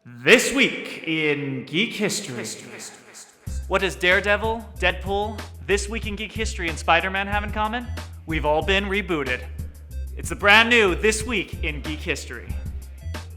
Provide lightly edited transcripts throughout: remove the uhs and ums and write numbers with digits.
This week in Geek History. What does Daredevil, Deadpool, This Week in Geek History, and Spider-Man have in common? We've all been rebooted. It's the brand new This Week in Geek History.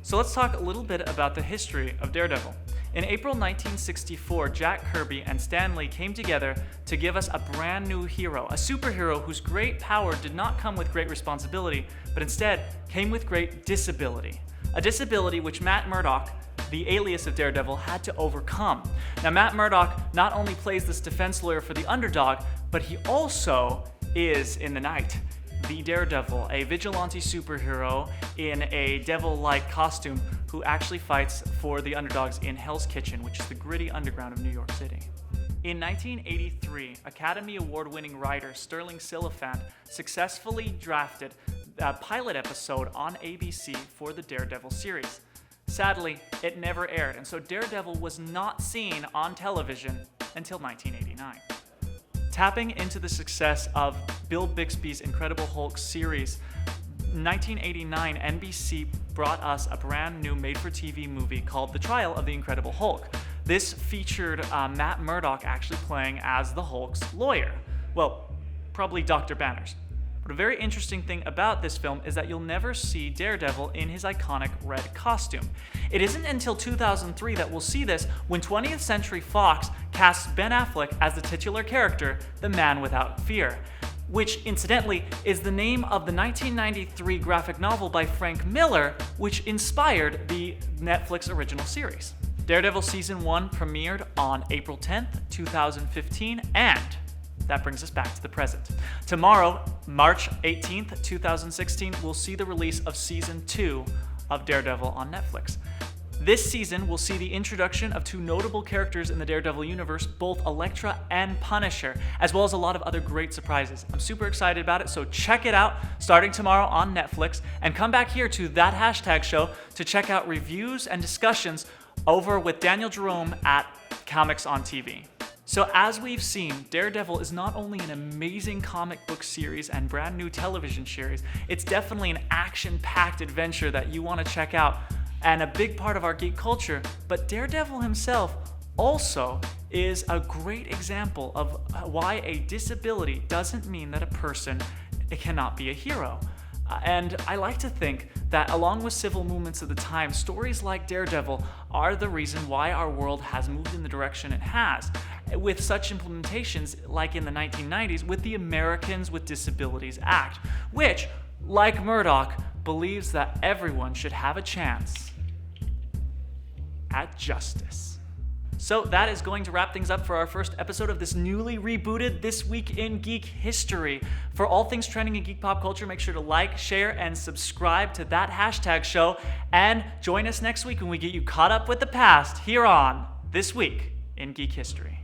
So let's talk a little bit about the history of Daredevil. In April 1964, Jack Kirby and Stan Lee came together to give us a brand new hero, a superhero whose great power did not come with great responsibility, but instead came with great disability. A disability which Matt Murdoch, the alias of Daredevil, had to overcome. Now, Matt Murdoch not only plays this defense lawyer for the underdog, but he also is, in the night, the Daredevil, a vigilante superhero in a devil-like costume who actually fights for the underdogs in Hell's Kitchen, which is the gritty underground of New York City. In 1983, Academy Award-winning writer Sterling Silliphant successfully drafted a pilot episode on ABC for the Daredevil series. Sadly, it never aired, and so Daredevil was not seen on television until 1989. Tapping into the success of Bill Bixby's Incredible Hulk series, in 1989, NBC brought us a brand new made-for-TV movie called The Trial of the Incredible Hulk. This featured Matt Murdoch actually playing as the Hulk's lawyer. Well, probably Dr. Banner's. But a very interesting thing about this film is that you'll never see Daredevil in his iconic red costume. It isn't until 2003 that we'll see this when 20th Century Fox casts Ben Affleck as the titular character, the Man Without Fear, which incidentally is the name of the 1993 graphic novel by Frank Miller, which inspired the Netflix original series. Daredevil Season 1 premiered on April 10th, 2015, and that brings us back to the present. Tomorrow, March 18th, 2016, we'll see the release of Season 2 of Daredevil on Netflix. This season, we'll see the introduction of two notable characters in the Daredevil universe, both Elektra and Punisher, as well as a lot of other great surprises. I'm super excited about it, so check it out starting tomorrow on Netflix, and come back here to That Hashtag Show to check out reviews and discussions over with Daniel Jerome at Comics on TV. So as we've seen, Daredevil is not only an amazing comic book series and brand new television series, it's definitely an action-packed adventure that you want to check out and a big part of our geek culture, but Daredevil himself also is a great example of why a disability doesn't mean that a person cannot be a hero. And I like to think that along with civil movements of the time, stories like Daredevil are the reason why our world has moved in the direction it has, with such implementations like in the 1990s with the Americans with Disabilities Act, which, like Murdoch, believes that everyone should have a chance at justice. So that is going to wrap things up for our first episode of this newly rebooted This Week in Geek History. For all things trending in geek pop culture, make sure to like, share, and subscribe to That Hashtag Show. And join us next week when we get you caught up with the past here on This Week in Geek History.